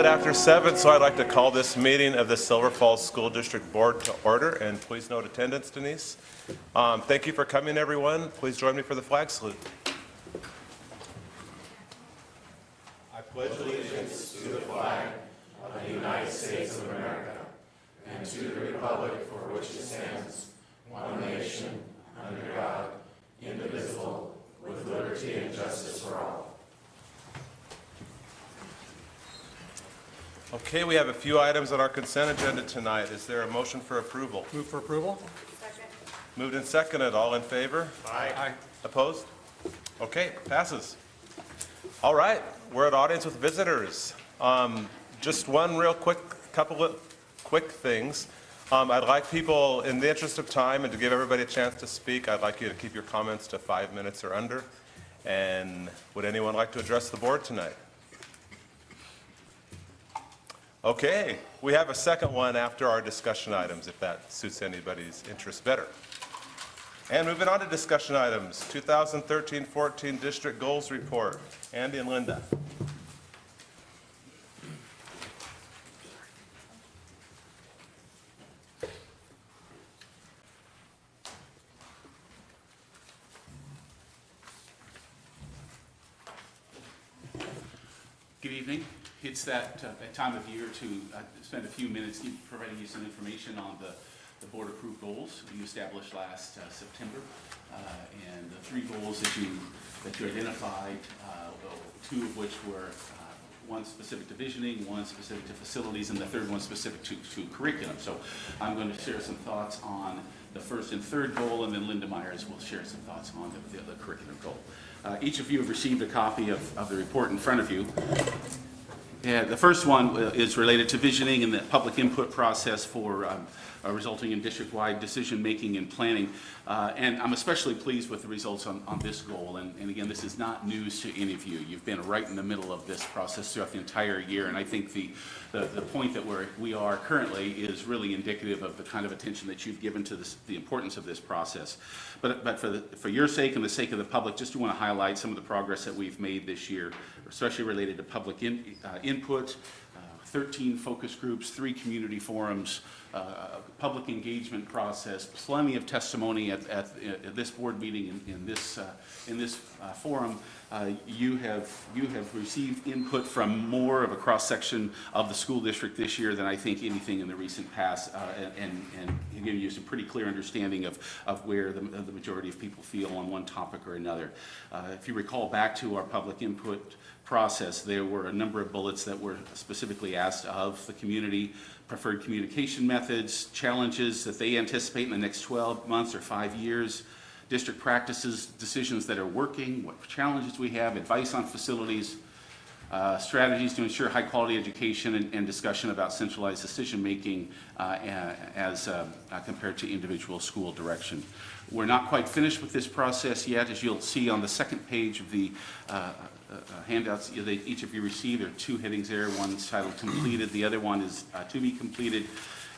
bit after 7, so I'd like to call this meeting of the Silver Falls School District Board to order, and please note attendance, Denise. Thank you for coming, everyone. Please join me for the flag salute. I pledge allegiance to the flag of the United States of America and to the republic for which it stands, one nation, under God, indivisible, with liberty and justice for all. Okay, we have a few items on our consent agenda tonight. Is there a motion for approval? Move for approval. Second. Moved and seconded. All in favor? Aye. Opposed? Okay, passes. All right, we're at audience with visitors. Just one real couple of quick things. I'd like people, in the interest of time and to give everybody a chance to speak, I'd like you to keep your comments to 5 minutes or under. And would anyone like to address the board tonight? Okay, we have a second one after our discussion items, if that suits anybody's interest better. And moving on to discussion items, 2013-14 District Goals Report. Andy and Linda. Good evening. It's that time of year to spend a few minutes providing you some information on the board-approved goals we established last September, and the 3 goals that you identified, 2 of which were one specific to visioning, one specific to facilities, and the third one specific to curriculum. So I'm going to share some thoughts on the first and third goal, and then Linda Myers will share some thoughts on the curriculum goal. Each of you have received a copy of the report in front of you. Yeah, the first one is related to visioning and the public input process for resulting in district-wide decision-making and planning. And I'm especially pleased with the results on this goal. And again, this is not news to any of you. You've been right in the middle of this process throughout the entire year. And I think the point that we are currently is really indicative of the kind of attention that you've given to the importance of this process. But for your sake and the sake of the public, just want to highlight some of the progress that we've made this year, especially related to public input, 13 focus groups, 3 community forums, public engagement process, plenty of testimony at this board meeting in this forum. You have received input from more of a cross-section of the school district this year than I think anything in the recent past, and giving you some pretty clear understanding of where the majority of people feel on one topic or another. If you recall back to our public input process, there were a number of bullets that were specifically asked of the community: preferred communication methods, challenges that they anticipate in the next 12 months or 5 years, district practices, decisions that are working, what challenges we have, advice on facilities, strategies to ensure high-quality education, and discussion about centralized decision-making as compared to individual school direction. We're not quite finished with this process yet. As you'll see on the second page of the handouts each of you received, there are 2 headings there. One's titled completed, the other one is to be completed.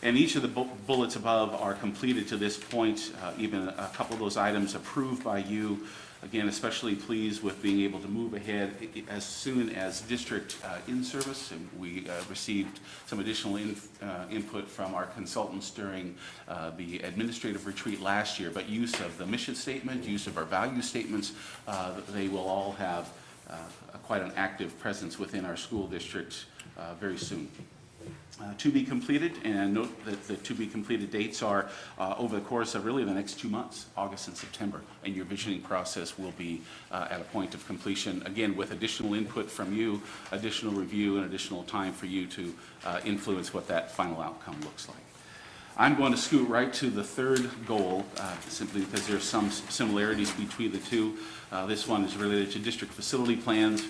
And each of the bullets above are completed to this point, even a couple of those items approved by you. Again, especially pleased with being able to move ahead as soon as district in-service. And we received some additional input from our consultants during the administrative retreat last year. But use of the mission statement, use of our value statements, they will all have quite an active presence within our school district very soon. To be completed, and note that the to be completed dates are over the course of really the next 2 months, August and September, and your visioning process will be at a point of completion, again with additional input from you, additional review, and additional time for you to influence what that final outcome looks like. I'm going to scoot right to the third goal, simply because there are some similarities between the two. This one is related to district facility plans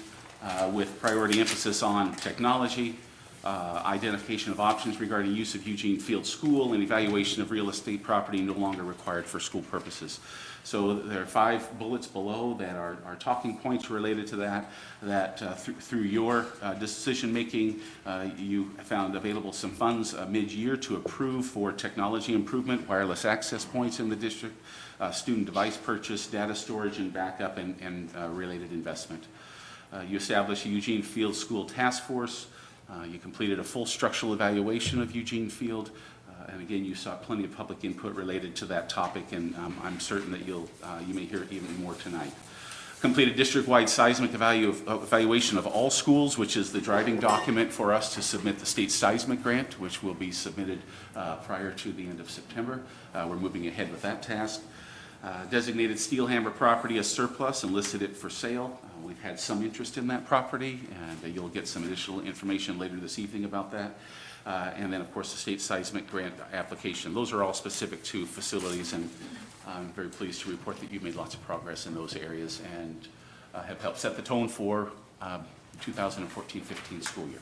with priority emphasis on technology, identification of options regarding use of Eugene Field School, and evaluation of real estate property no longer required for school purposes. So there are 5 bullets below that are talking points related to that through your decision making, you found available some funds mid-year to approve for technology improvement, wireless access points in the district, student device purchase, data storage and backup, and related investment. You established a Eugene Field School Task Force You completed a full structural evaluation of Eugene Field, and again, you saw plenty of public input related to that topic, and I'm certain that you may hear even more tonight. Completed district-wide seismic evaluation of all schools, which is the driving document for us to submit the state seismic grant, which will be submitted prior to the end of September. We're moving ahead with that task. Designated Steelhammer property as surplus and listed it for sale. We've had some interest in that property, and you'll get some additional information later this evening about that. And then, of course, the state seismic grant application. Those are all specific to facilities, and I'm very pleased to report that you've made lots of progress in those areas and have helped set the tone for 2014-15 school year.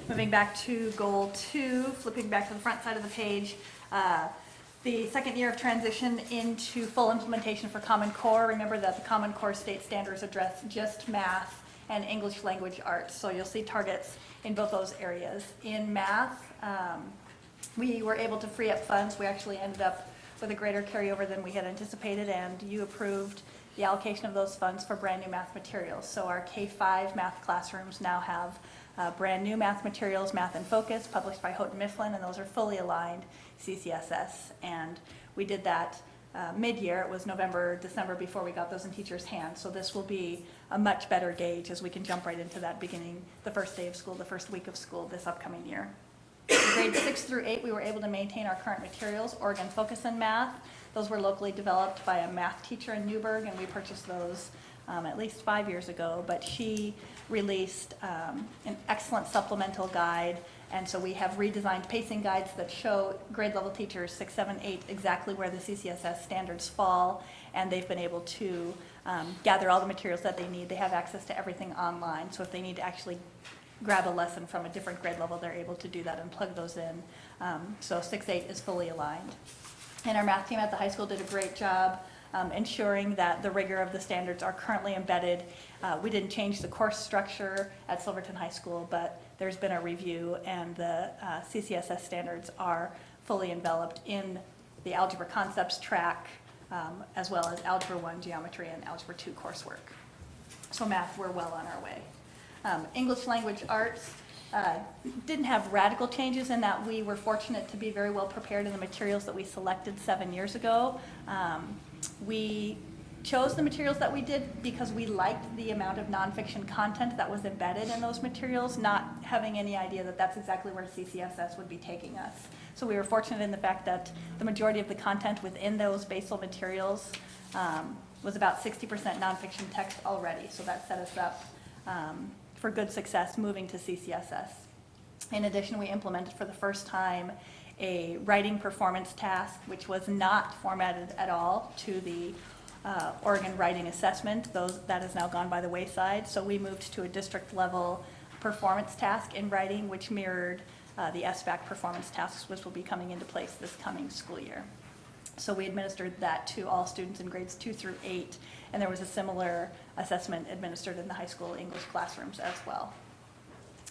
Moving back to goal 2, flipping back to the front side of the page, the second year of transition into full implementation for Common Core. Remember that the Common Core state standards address just math and English language arts. So you'll see targets in both those areas. In math, we were able to free up funds. We actually ended up with a greater carryover than we had anticipated, and you approved the allocation of those funds for brand new math materials. So our K-5 math classrooms now have brand new math materials, Math in Focus, published by Houghton Mifflin, and those are fully aligned CCSS. And we did that mid-year. It was November, December before we got those in teachers' hands. So this will be a much better gauge as we can jump right into that beginning, the first day of school, the first week of school this upcoming year. Grades 6 through 8, we were able to maintain our current materials, Oregon Focus in Math. Those were locally developed by a math teacher in Newburgh, and we purchased those at least 5 years ago. But she released an excellent supplemental guide, and so we have redesigned pacing guides that show grade level teachers 6, 7, 8 exactly where the CCSS standards fall, and they've been able to gather all the materials that they need. They have access to everything online, so if they need to actually grab a lesson from a different grade level, they're able to do that and plug those in. So 6, 8 is fully aligned. And our math team at the high school did a great job ensuring that the rigor of the standards are currently embedded. We didn't change the course structure at Silverton High School, but there's been a review, and the CCSS standards are fully enveloped in the algebra concepts track, as well as Algebra 1 geometry and Algebra 2 coursework. So math, we're well on our way. English language arts didn't have radical changes in that we were fortunate to be very well prepared in the materials that we selected 7 years ago. We chose the materials that we did because we liked the amount of nonfiction content that was embedded in those materials, not having any idea that that's exactly where CCSS would be taking us. So we were fortunate in the fact that the majority of the content within those basal materials was about 60% nonfiction text already. So that set us up for good success moving to CCSS. In addition, we implemented for the first time a writing performance task, which was not formatted at all to the Oregon Writing Assessment. That has now gone by the wayside. So we moved to a district level performance task in writing, which mirrored the SBAC performance tasks, which will be coming into place this coming school year. So we administered that to all students in grades 2 through 8, and there was a similar assessment administered in the high school English classrooms as well.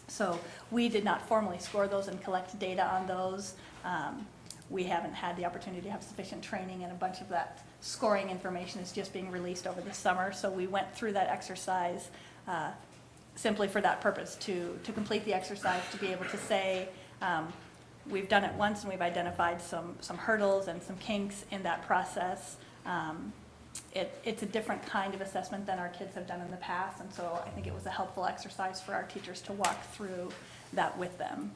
So we did not formally score those and collect data on those. We haven't had the opportunity to have sufficient training, and a bunch of that scoring information is just being released over the summer. So we went through that exercise simply for that purpose, to complete the exercise, to be able to say, we've done it once and we've identified some hurdles and some kinks in that process. It's a different kind of assessment than our kids have done in the past, and so I think it was a helpful exercise for our teachers to walk through that with them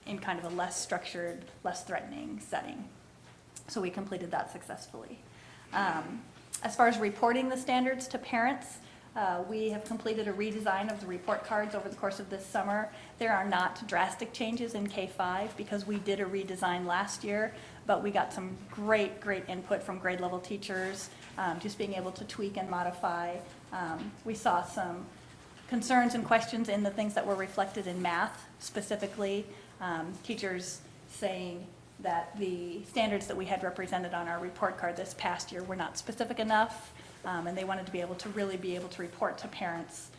in kind of a less structured, less threatening setting. So we completed that successfully. As far as reporting the standards to parents, we have completed a redesign of the report cards over the course of this summer. There are not drastic changes in K-5 because we did a redesign last year, but we got some great input from grade level teachers, just being able to tweak and modify. We saw some concerns and questions in the things that were reflected in math, specifically teachers saying that the standards that we had represented on our report card this past year were not specific enough. And they wanted to be able to really be able to report to parents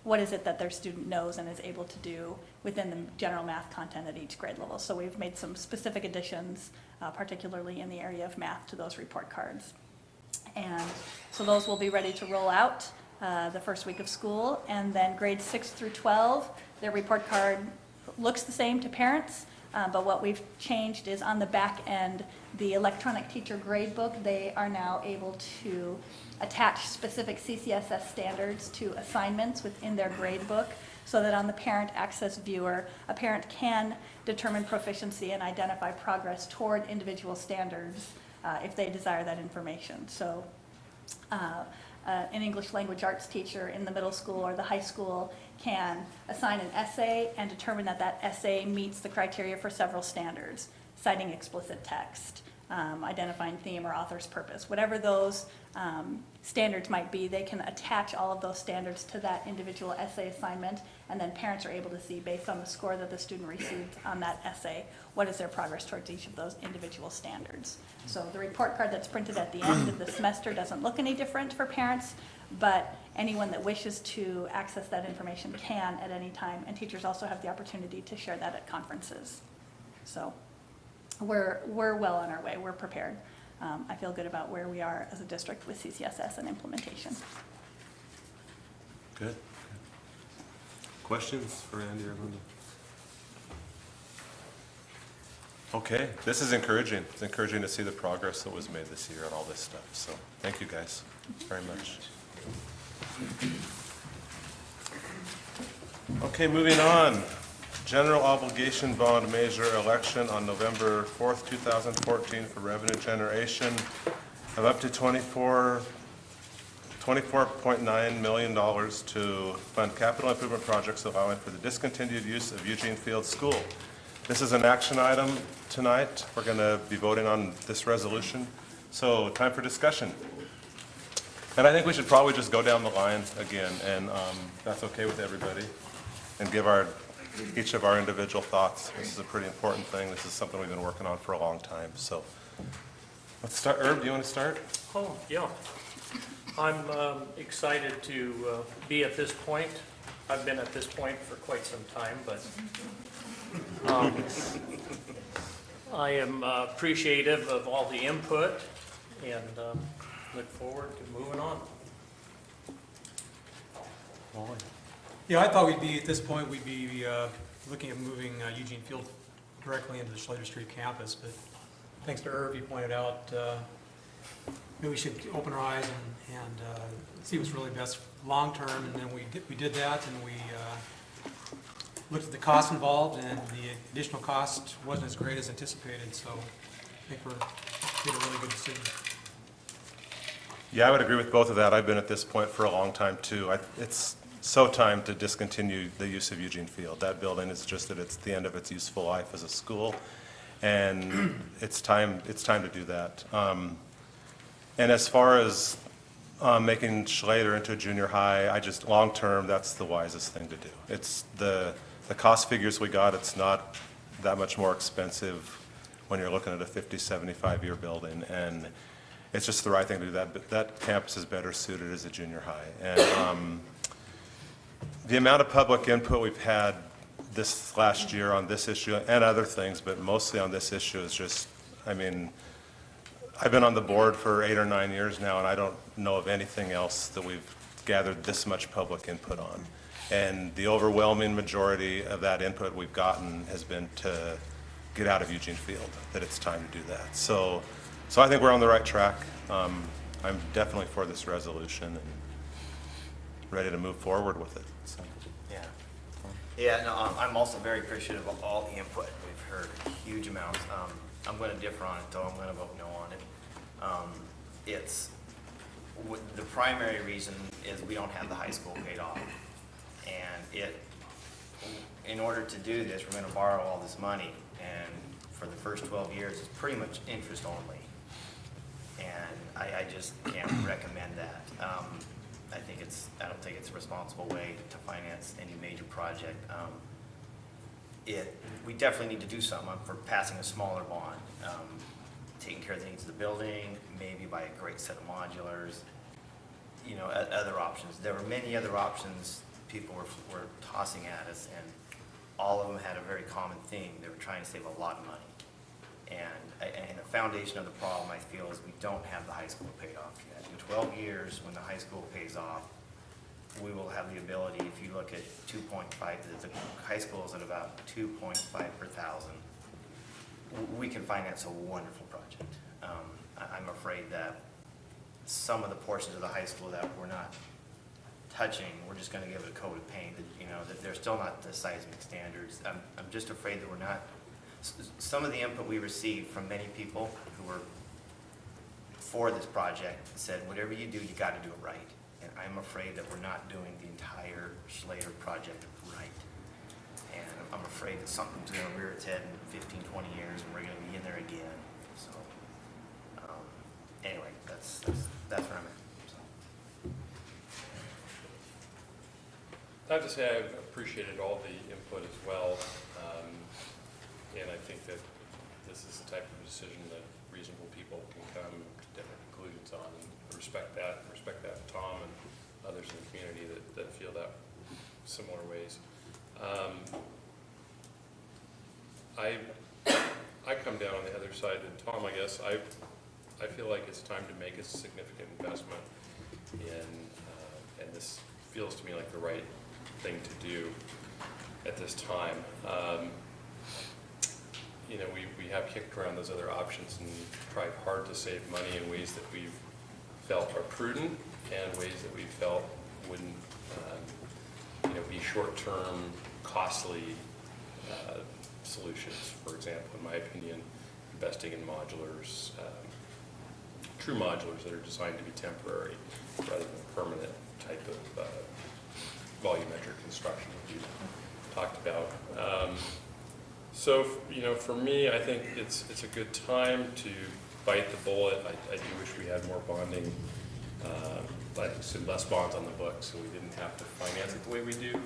what is it that their student knows and is able to do within the general math content at each grade level. So we've made some specific additions, particularly in the area of math, to those report cards. And so those will be ready to roll out the first week of school. And then grades 6 through 12, their report card looks the same to parents, but what we've changed is on the back end, the electronic teacher grade book, they are now able to attach specific CCSS standards to assignments within their grade book, so that on the parent access viewer, a parent can determine proficiency and identify progress toward individual standards if they desire that information. So an English language arts teacher in the middle school or the high school can assign an essay and determine that that essay meets the criteria for several standards, citing explicit text, identifying theme or author's purpose. Whatever those standards might be, they can attach all of those standards to that individual essay assignment, and then parents are able to see, based on the score that the student received on that essay, what is their progress towards each of those individual standards. So the report card that's printed at the end of the semester doesn't look any different for parents, but anyone that wishes to access that information can at any time, and teachers also have the opportunity to share that at conferences. So we're well on our way, we're prepared. I feel good about where we are as a district with CCSS and implementation. Good. Questions for Andy or Linda? Okay, this is encouraging. It's encouraging to see the progress that was made this year and all this stuff. So thank you guys very much. Okay, moving on. General obligation bond measure election on November 4th, 2014 for revenue generation of up to $24.9 million to fund capital improvement projects allowing for the discontinued use of Eugene Field School. This is an action item tonight. We're going to be voting on this resolution. So time for discussion. And I think we should probably just go down the line again, and that's okay with everybody, and give each of our individual thoughts. This is a pretty important thing. This is something we've been working on for a long time. So let's start. Herb, do you want to start? Oh, yeah. I'm excited to be at this point. I've been at this point for quite some time, but I am appreciative of all the input and look forward to moving on. Yeah, I thought we'd be, at this point, we'd be looking at moving Eugene Field directly into the Schlater Street campus, but thanks to Irv, he pointed out, maybe we should open our eyes and see what's really best long-term, and then we did that, and we looked at the costs involved, and the additional cost wasn't as great as anticipated, so I think we did a really good decision. Yeah, I would agree with both of that. I've been at this point for a long time, too. It's so time to discontinue the use of Eugene Field. That building is just at the end of its useful life as a school, and it's time to do that. And as far as making Schlater into a junior high, long-term, that's the wisest thing to do. It's the cost figures we got, it's not that much more expensive when you're looking at a 50, 75-year building, and it's just the right thing to do. That campus is better suited as a junior high. And the amount of public input we've had this last year on this issue and other things, but mostly on this issue is just, I mean, I've been on the board for 8 or 9 years now, and I don't know of anything else that we've gathered this much public input on. And the overwhelming majority of that input we've gotten has been to get out of Eugene Field, that it's time to do that. So I think we're on the right track. I'm definitely for this resolution and ready to move forward with it. So. Yeah, no, I'm also very appreciative of all the input. We've heard huge amounts. I'm going to differ on it, though. I'm going to vote no on it. The primary reason is we don't have the high school paid off. And in order to do this, we're going to borrow all this money. And for the first 12 years, it's pretty much interest only. And I just can't recommend that. I don't think it's a responsible way to finance any major project. We definitely need to do something for passing a smaller bond, taking care of the needs of the building, maybe buy a great set of modulars, other options. There were many other options people were tossing at us, and all of them had a very common theme. They were trying to save a lot of money. And the foundation of the problem, I feel, is we don't have the high school paid off yet. In 12 years, when the high school pays off, we will have the ability, if you look at 2.5, the high school is at about 2.5 per thousand. We can finance a wonderful project. I'm afraid that some of the portions of the high school that we're not touching, we're just gonna give it a coat of paint, that they're still not the seismic standards. I'm just afraid that we're not, some of the input we received from many people who were for this project said, whatever you do, you gotta do it right. And I'm afraid that we're not doing the entire Schlater project right. And I'm afraid that something's gonna rear its head in 15, 20 years, and we're gonna be in there again. So, anyway, that's where I'm at. So. I have to say I've appreciated all the input as well, and I think that this is the type of decision that reasonable people can come to different conclusions on, and respect that Tom and others in the community that feel that similar ways. I come down on the other side, and Tom, I guess, I feel like it's time to make a significant investment and this feels to me like the right thing to do at this time. We have kicked around those other options and tried hard to save money in ways that we've felt are prudent and ways that we felt wouldn't be short-term, costly solutions. For example, in my opinion, investing in modulars, true modulars that are designed to be temporary rather than permanent type of volumetric construction that you talked about. So, for me, I think it's a good time to bite the bullet. I do wish we had more bonding, less bonds on the books, so we didn't have to finance it the way we do.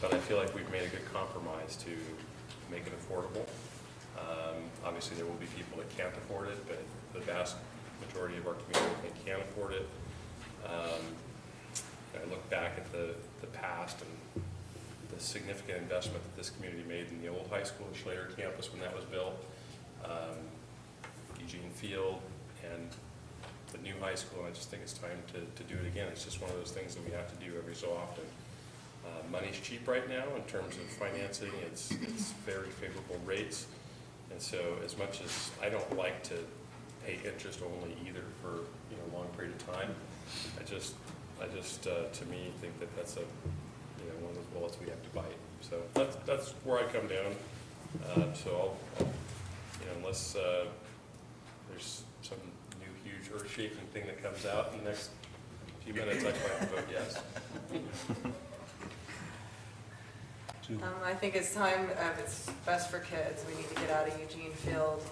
But I feel like we've made a good compromise to make it affordable. Obviously, there will be people that can't afford it, but the vast majority of our community, I think, can afford it. I look back at the past and the significant investment that this community made in the old high school, the Schlater campus, when that was built, Eugene Field, and the new high school. And I just think it's time to do it again. It's just one of those things that we have to do every so often. Money's cheap right now in terms of financing. It's very favorable rates. And so as much as I don't like to pay interest only either for a long period of time, I just to me think that that's one of those bullets we have to bite. So that's where I come down. So I'll unless there's some new huge earth-shaking thing that comes out in the next few minutes, I plan to vote yes. I think it's time, it's best for kids. We need to get out of Eugene Field.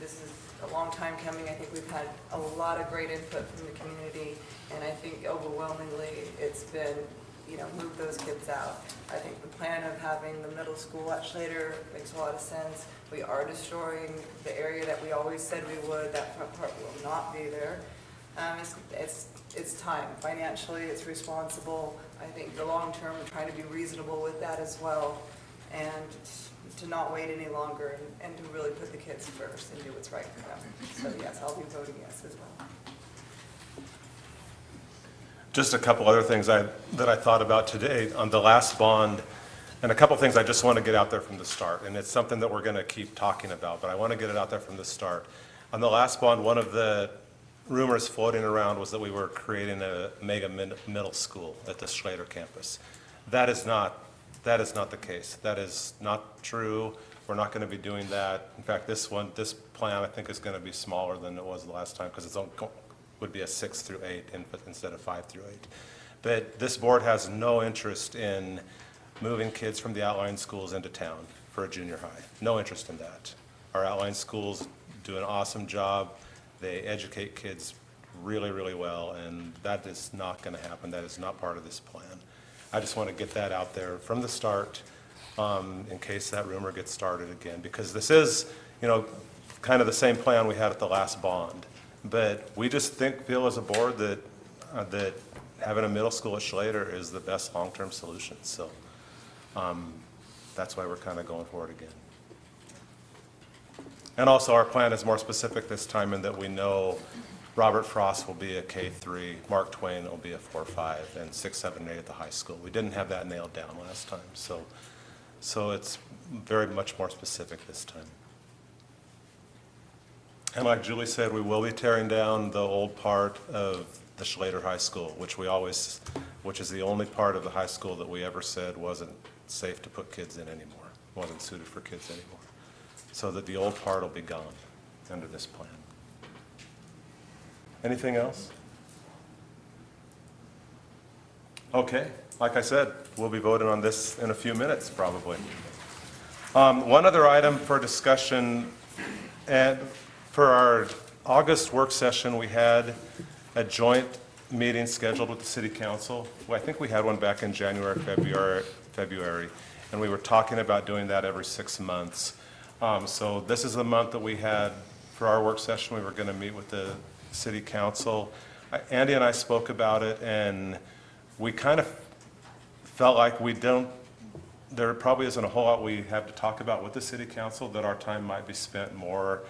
This is a long time coming. I think we've had a lot of great input from the community, and I think overwhelmingly it's been, move those kids out. I think the plan of having the middle school at Schlater makes a lot of sense. We are destroying the area that we always said we would. That front part will not be there. It's time. Financially, it's responsible. I think the long term, we're trying to be reasonable with that as well, and to not wait any longer and to really put the kids first and do what's right for them. So yes, I'll be voting yes as well. Just a couple other things that I thought about today on the last bond, and a couple things I just want to get out there from the start, and it's something that we're going to keep talking about, but I want to get it out there from the start. On the last bond, one of the rumors floating around was that we were creating a mega middle school at the Schlater campus. That is not the case. That is not true. We're not going to be doing that. In fact, this plan I think is going to be smaller than it was the last time because it would be a 6 through 8 instead of 5 through 8. But this board has no interest in moving kids from the outlying schools into town for a junior high. No interest in that. Our outlying schools do an awesome job. They educate kids really, really well, and that is not going to happen. That is not part of this plan. I just want to get that out there from the start in case that rumor gets started again, because this is, kind of the same plan we had at the last bond. But we just feel as a board that having a middle school at Schlater is the best long-term solution. So that's why we're kind of going forward again. And also our plan is more specific this time in that we know Robert Frost will be a K-3, Mark Twain will be a 4-5, and 6, 7, 8 at the high school. We didn't have that nailed down last time, so it's very much more specific this time. And like Julie said, we will be tearing down the old part of the Schlater High School, which is the only part of the high school that we ever said wasn't safe to put kids in anymore, wasn't suited for kids anymore. So that the old part will be gone under this plan. Anything else? Okay, like I said, we'll be voting on this in a few minutes, probably. One other item for discussion, and for our August work session, we had a joint meeting scheduled with the city council. Well, I think we had one back in January, February, and we were talking about doing that every 6 months. So this is the month that we had for our work session. We were going to meet with the city council. Andy and I spoke about it, and we kind of felt like there probably isn't a whole lot we have to talk about with the city council, that our time might be spent more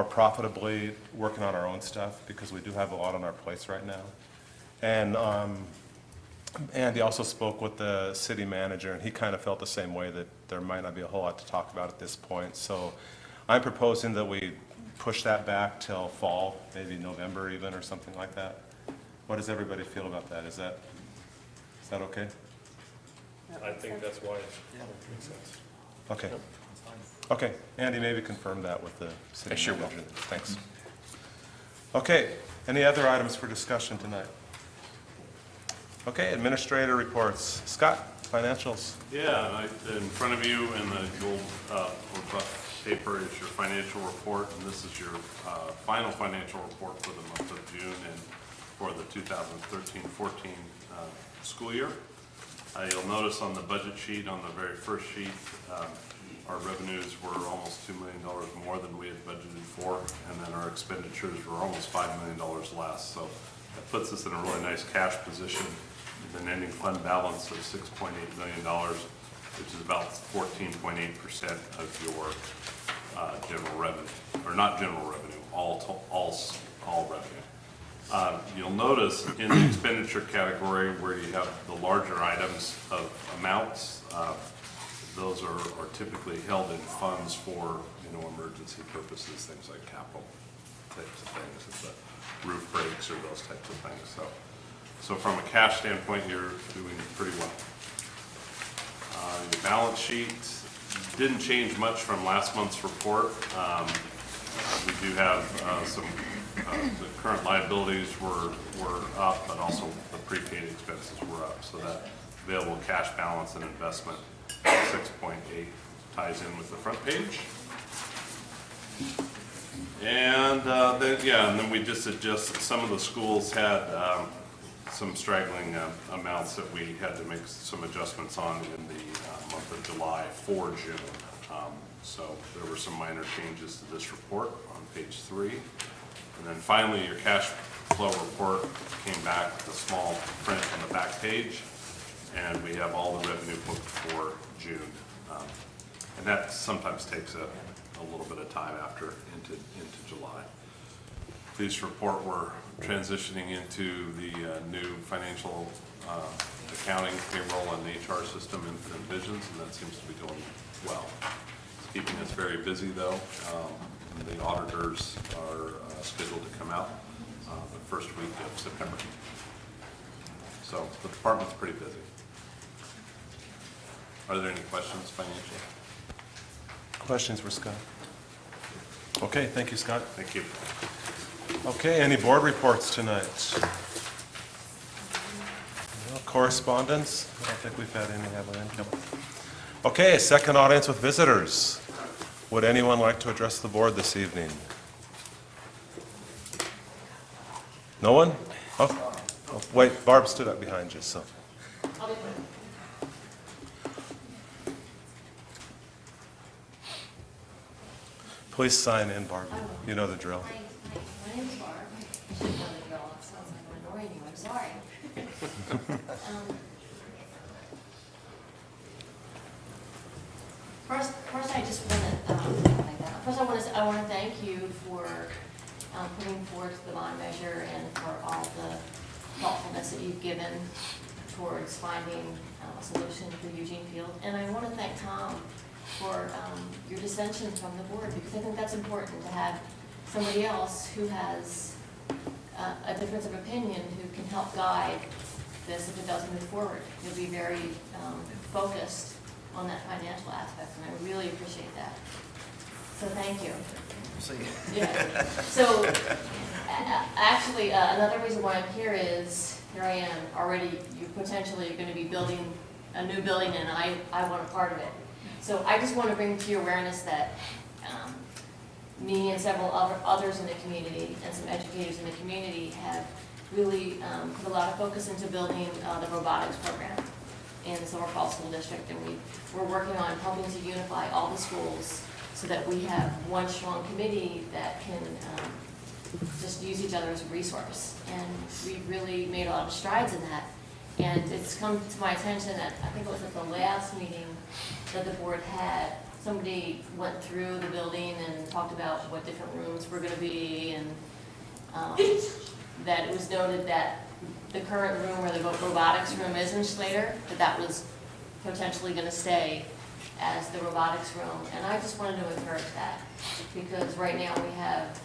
profitably working on our own stuff, because we do have a lot on our plates right now. And Andy also spoke with the city manager, and he kind of felt the same way, that there might not be a whole lot to talk about at this point. So I'm proposing that we push that back till fall, maybe November even, or something like that. What does everybody feel about that? Is that okay? I think that's wise. Makes sense. Okay. Okay, Andy, maybe confirm that with the city I sure will. manager. Thanks. Okay, any other items for discussion tonight? Okay, administrator reports. Scott, financials. Yeah, in front of you in the gold or buff paper is your financial report, and this is your final financial report for the month of June and for the 2013-14 school year. You'll notice on the budget sheet, on the very first sheet, our revenues were almost $2 million more than we had budgeted for, and then our expenditures were almost $5 million less. So that puts us in a really nice cash position with an ending fund balance of $6.8 million, which is about 14.8% of your general revenue, or not general revenue, all revenue. You'll notice in the expenditure category where you have the larger items of amounts, those are typically held in funds for, emergency purposes, things like capital types of things, if the roof breaks or those types of things. So from a cash standpoint, you're doing pretty well. Your balance sheet didn't change much from last month's report. We do have the current liabilities were up, but also the prepaid expenses were up. So that available cash balance and investment 6.8 ties in with the front page. And then we just adjust. Some of the schools had some straggling amounts that we had to make some adjustments on in the month of July for June. So there were some minor changes to this report on page 3. And then finally, your cash flow report came back with a small print on the back page, and we have all the revenue booked for June. And that sometimes takes a little bit of time after into July. Please report we're transitioning into the new financial accounting, payroll, and HR system, Infinite Visions, and that seems to be going well. It's keeping us very busy, though. The auditors are scheduled to come out the first week of September. So the department's pretty busy. Are there any questions financially? Questions for Scott? Okay, thank you, Scott. Thank you. Okay, any board reports tonight? No correspondence? I don't think we've had any, have we? Okay, second audience with visitors. Would anyone like to address the board this evening? No one? Oh, wait, Barb stood up behind you, so. Please sign in, Barb. You know the drill. My name's Barb. I should know the drill. It sounds like I'm annoying you. I'm sorry. First, I just want to, I want to thank you for putting forth the bond measure and for all the thoughtfulness that you've given towards finding a solution for Eugene Field. And I want to thank Tom for your dissension from the board, because I think that's important to have somebody else who has a difference of opinion who can help guide this if it does move forward. You'll be very focused on that financial aspect, and I really appreciate that. So thank you. Yeah. So actually, another reason why I'm here is, here I am, already, you potentially are going to be building a new building, and I want a part of it. So I just want to bring to your awareness that me and several others in the community and some educators in the community have really put a lot of focus into building the robotics program in the Silver Falls School District, and we're working on helping to unify all the schools so that we have one strong committee that can just use each other as a resource. And we've really made a lot of strides in that. And it's come to my attention that, I think it was at the last meeting that the board had, somebody went through the building and talked about what different rooms were going to be, and that it was noted that the current room where the robotics room is in Schlater, that was potentially going to stay as the robotics room. And I just wanted to encourage that, because right now we have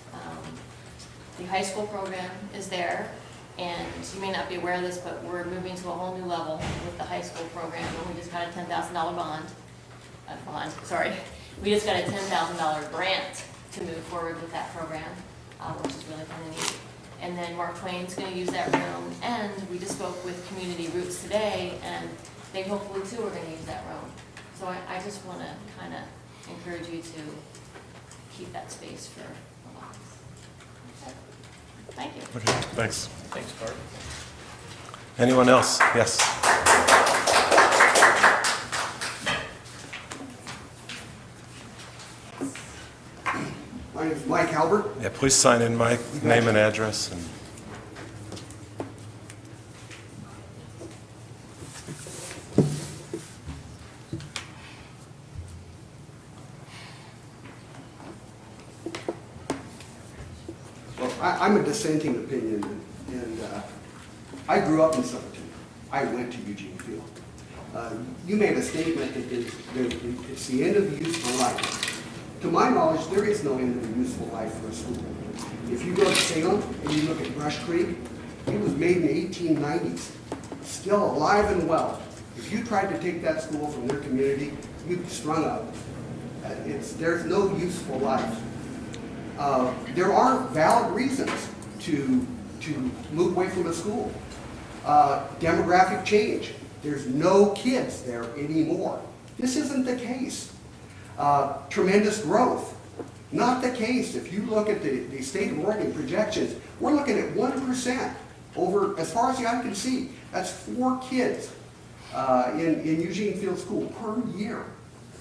the high school program is there, and you may not be aware of this, but we're moving to a whole new level with the high school program, and we just got a $10,000 bond. We just got a $10,000 grant to move forward with that program, which is really kind of neat. And then Mark Twain's going to use that room, and we just spoke with Community Roots today, and they hopefully too are going to use that room. So I just want to kind of encourage you to keep that space for robotics. Thank you. Okay, thanks. Thanks, Bart. Anyone else? Yes. My name is Mike Albert. Yeah, please sign in, Mike, name and address. And Well, I'm a dissenting opinion, and I grew up in Silverton. I went to Eugene Field. You made a statement that it's the end of the useful life. To my knowledge, there is no end of the useful life for a school. If you go to Salem and you look at Brush Creek, it was made in the 1890s, still alive and well. If you tried to take that school from their community, you'd be strung up. There's no useful life. There are valid reasons to move away from a school. Demographic change. There's no kids there anymore. This isn't the case. Tremendous growth. Not the case. If you look at the state of Oregon projections, we're looking at 1% over, as far as the eye can see. That's 4 kids in Eugene Field School per year.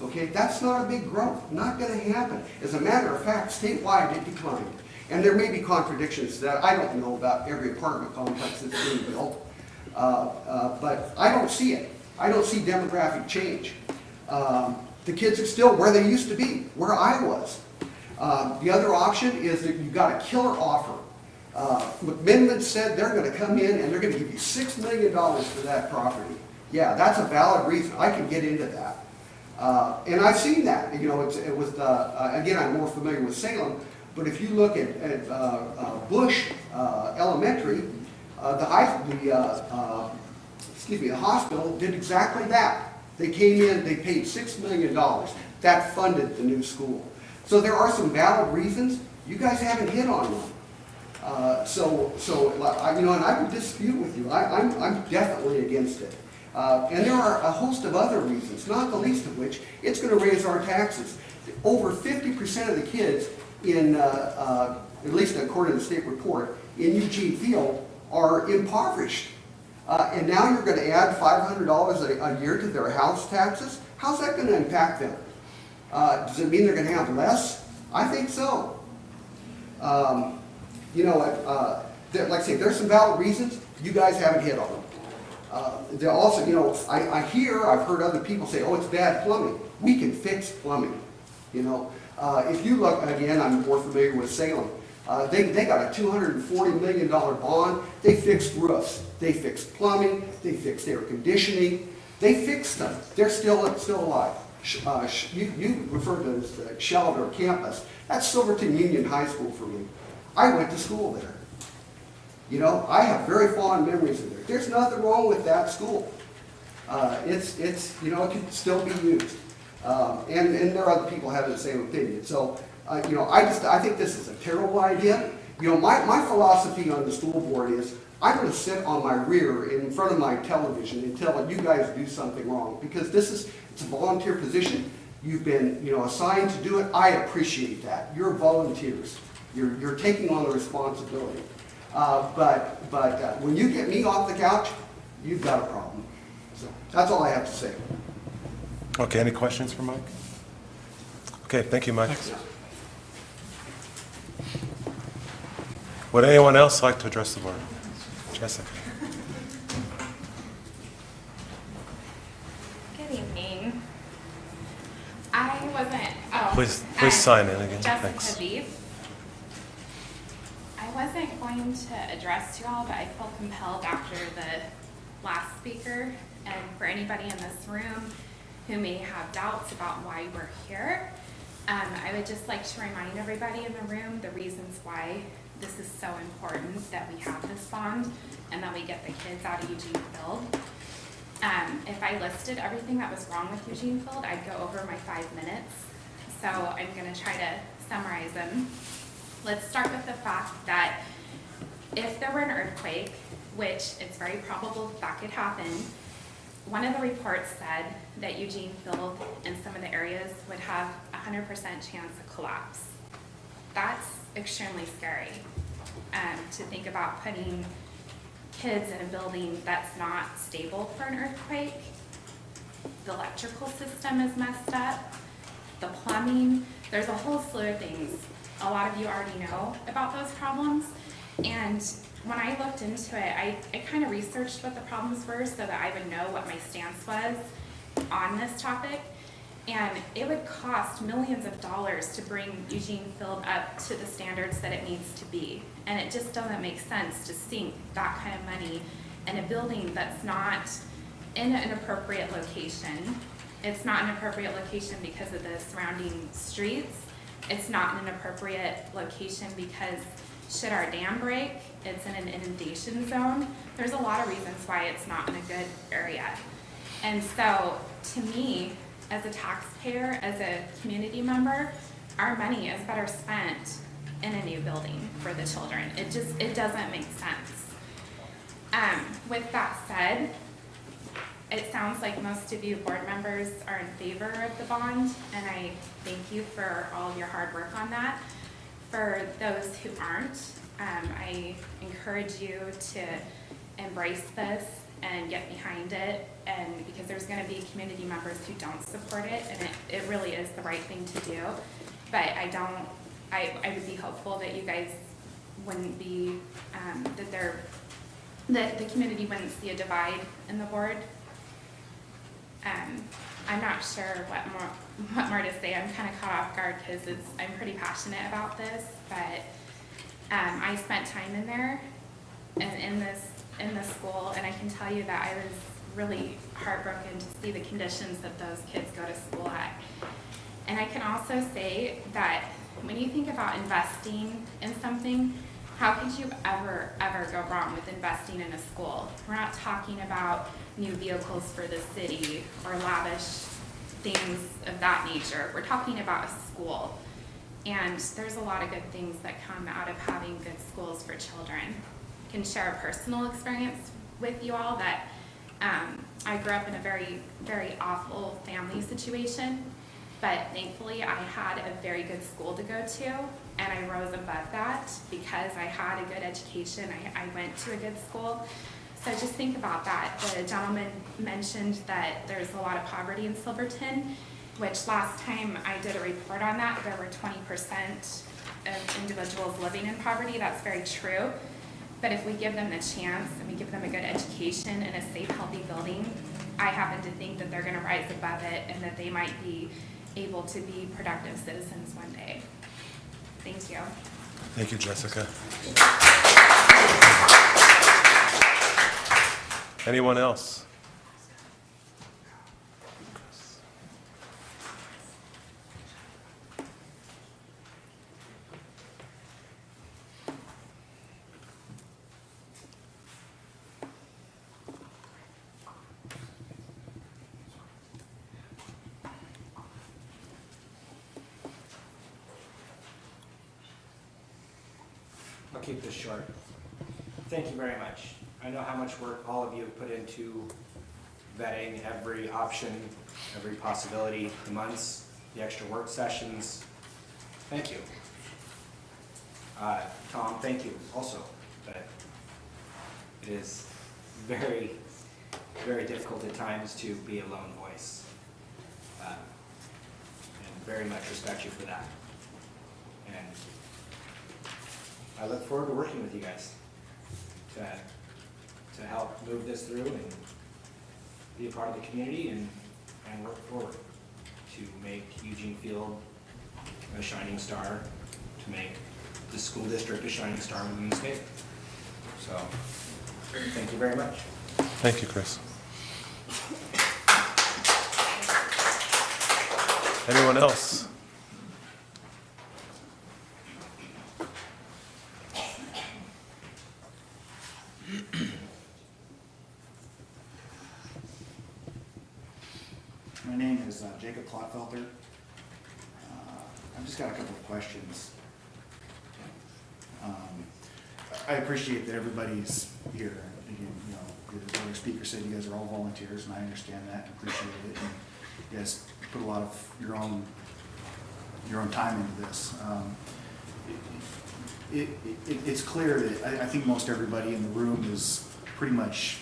Okay, that's not a big growth. Not going to happen. As a matter of fact, statewide it declined. And there may be contradictions to that. I don't know about every apartment complex that's being built, but I don't see it. I don't see demographic change. The kids are still where they used to be, where I was. The other option is that you've got a killer offer. McMiniman said they're going to come in and they're going to give you $6 million for that property. Yeah, that's a valid reason. I can get into that. And I've seen that. You know, it was again, I'm more familiar with Salem, but if you look at Bush Elementary, the hospital did exactly that. They came in, they paid $6 million. That funded the new school. So there are some valid reasons. You guys haven't hit on them. You know, and I would dispute with you. I'm definitely against it. And there are a host of other reasons, not the least of which, it's going to raise our taxes. Over 50% of the kids in, at least according to the state report, in Eugene Field are impoverished. And now you're going to add $500 a year to their house taxes? How's that going to impact them? Does it mean they're going to have less? I think so. You know, like I say, there's some valid reasons. You guys haven't hit on them. They're also, you know, I've heard other people say, oh, it's bad plumbing. We can fix plumbing, you know. If you look, again, I'm more familiar with Salem. They got a $240 million bond. They fixed roofs. They fixed plumbing. They fixed air conditioning. They fixed them. They're still alive. You referred to as the Shelter campus. That's Silverton Union High School for me. I went to school there. You know, I have very fond memories of there. There's nothing wrong with that school. It's you know, it can still be used. And there are other people who have the same opinion. So, you know, I think this is a terrible idea. You know, my philosophy on the school board is I'm going to sit on my rear in front of my television until you guys do something wrong, because it's a volunteer position. You've been, you know, assigned to do it. I appreciate that. You're volunteers. You're taking on the responsibility. But when you get me off the couch, you've got a problem. So that's all I have to say. Okay, any questions for Mike? Okay, thank you, Mike. Thanks. Would anyone else like to address the board? Jessica? Good evening. I wasn't, Please sign in again. Jessica Thanks. Beef. I wasn't going to address you all, but I feel compelled after the last speaker, and for anybody in this room who may have doubts about why we're here, I would just like to remind everybody in the room the reasons why this is so important that we have this bond and that we get the kids out of Eugene Field. If I listed everything that was wrong with Eugene Field, I'd go over my 5 minutes. So I'm going to try to summarize them. Let's start with the fact that if there were an earthquake, which it's very probable that could happen, one of the reports said that Eugene Field and some of the areas would have a 100% chance of collapse. That's extremely scary to think about putting kids in a building that's not stable for an earthquake. The electrical system is messed up, the plumbing, there's a whole slew of things. A lot of you already know about those problems. And when I looked into it, I kind of researched what the problems were so that I would know what my stance was on this topic. And it would cost millions of dollars to bring Eugene Field up to the standards that it needs to be. And it just doesn't make sense to sink that kind of money in a building that's not in an appropriate location. It's not an appropriate location because of the surrounding streets. It's not in an appropriate location because should our dam break, it's in an inundation zone. There's a lot of reasons why it's not in a good area. And so, to me, as a taxpayer, as a community member, our money is better spent in a new building for the children. It doesn't make sense. With that said, it sounds like most of you board members are in favor of the bond, and I thank you for all of your hard work on that. For those who aren't, I encourage you to embrace this and get behind it, and because there's going to be community members who don't support it, and it really is the right thing to do. But I would be hopeful that you guys wouldn't be, that the community wouldn't see a divide in the board. I'm not sure what more to say. I'm kind of caught off guard because I'm pretty passionate about this, but I spent time in there and in this school, and I can tell you that I was really heartbroken to see the conditions that those kids go to school at. And I can also say that when you think about investing in something, how could you ever go wrong with investing in a school? We're not talking about new vehicles for the city or lavish things of that nature. We're talking about a school. And there's a lot of good things that come out of having good schools for children. I can share a personal experience with you all that I grew up in a very, very awful family situation, but thankfully I had a very good school to go to, and I rose above that because I had a good education. I went to a good school. So just think about that. The gentleman mentioned that there's a lot of poverty in Silverton, which last time I did a report on that, there were 20% of individuals living in poverty. That's very true. But if we give them the chance and we give them a good education in a safe, healthy building, I happen to think that they're going to rise above it and that they might be able to be productive citizens one day. Thank you. Thank you, Jessica. Anyone else? I'll keep this short. Thank you very much. I know how much work all of you have put into vetting every option, every possibility, the months, the extra work sessions. Thank you. Tom, thank you also. But it is very, very difficult at times to be a lone voice. And very much respect you for that. And I look forward to working with you guys to help move this through and be a part of the community and work forward to make Eugene Field a shining star, to make the school district a shining star within the state. So, thank you very much. Thank you, Chris. Anyone else? My name is Jacob Klotfelter. I've just got a couple of questions. I appreciate that everybody's here. Again, you know, the other speaker said you guys are all volunteers, and I understand that and appreciate it. And you guys put a lot of your own time into this. It's clear that I think most everybody in the room is pretty much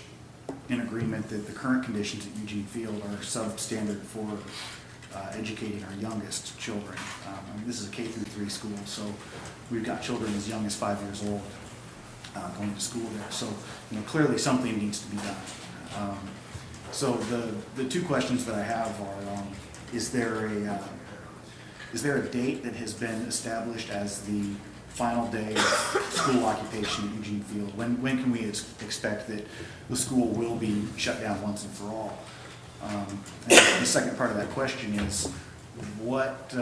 in agreement that the current conditions at Eugene Field are substandard for educating our youngest children. I mean, this is a K-3 school, so we've got children as young as 5 years old going to school there. So, you know, clearly something needs to be done. So the two questions that I have are: is there a date that has been established as the final day of school occupation at Eugene Field? When can we expect that the school will be shut down once and for all? And the second part of that question is, what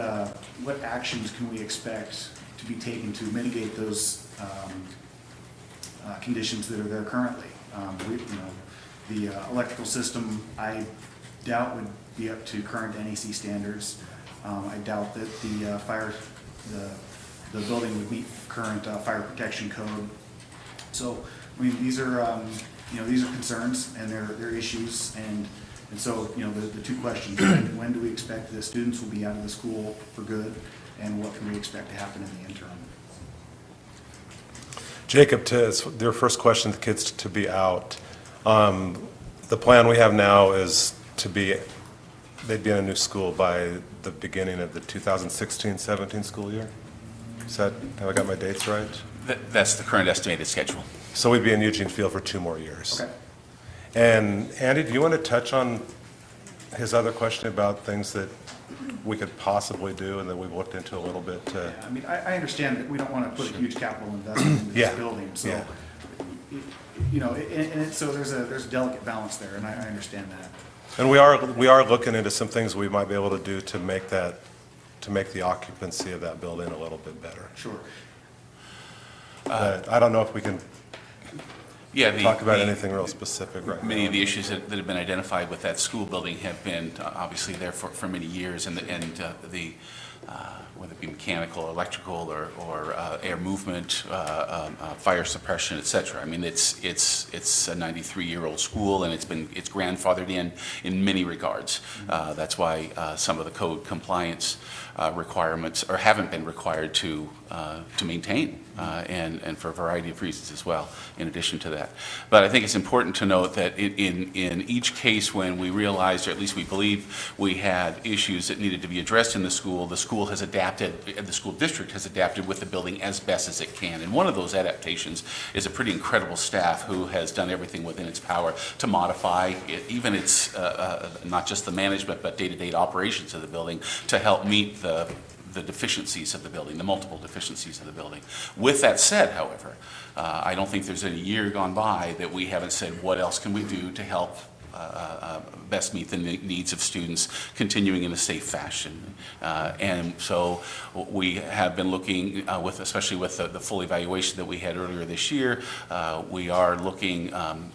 actions can we expect to be taken to mitigate those conditions that are there currently? The electrical system, I doubt would be up to current NEC standards. I doubt that the building would meet current fire protection code. So, I mean, these are concerns and they're issues, and so, you know, the two questions: when do we expect the students will be out of the school for good, and what can we expect to happen in the interim? Jacob, to their first question, the kids to be out. The plan we have now is they'd be in a new school by the beginning of the 2016-17 school year. Have I got my dates right? That's the current estimated schedule. So we'd be in Eugene Field for 2 more years. Okay. And Andy, do you want to touch on his other question about things that we could possibly do and that we've looked into a little bit? Yeah, I mean, I understand that we don't want to put a huge capital investment into this building, so, you know, so there's a delicate balance there, and I understand that. And we are looking into some things we might be able to do to make the occupancy of that building a little bit better. Sure. I don't know if we can talk about anything real specific right now. Many of the issues that have been identified with that school building have been obviously there for many years, and whether it be mechanical, electrical, or air movement, fire suppression, et cetera. I mean, it's a 93-year-old school, and it's grandfathered in many regards. That's why some of the code compliance requirements haven't been required to maintain, and for a variety of reasons as well, in addition to that. But I think it's important to note that in each case when we realized, or at least we believe, we had issues that needed to be addressed in the school has adapted, the school district has adapted with the building as best as it can. And one of those adaptations is a pretty incredible staff who has done everything within its power to modify even its, not just the management, but day-to-day operations of the building to help meet the the deficiencies of the building, the multiple deficiencies of the building. With that said, however, I don't think there's any year gone by that we haven't said, what else can we do to help best meet the needs of students continuing in a safe fashion. And so we have been looking, especially with the full evaluation that we had earlier this year, we are looking,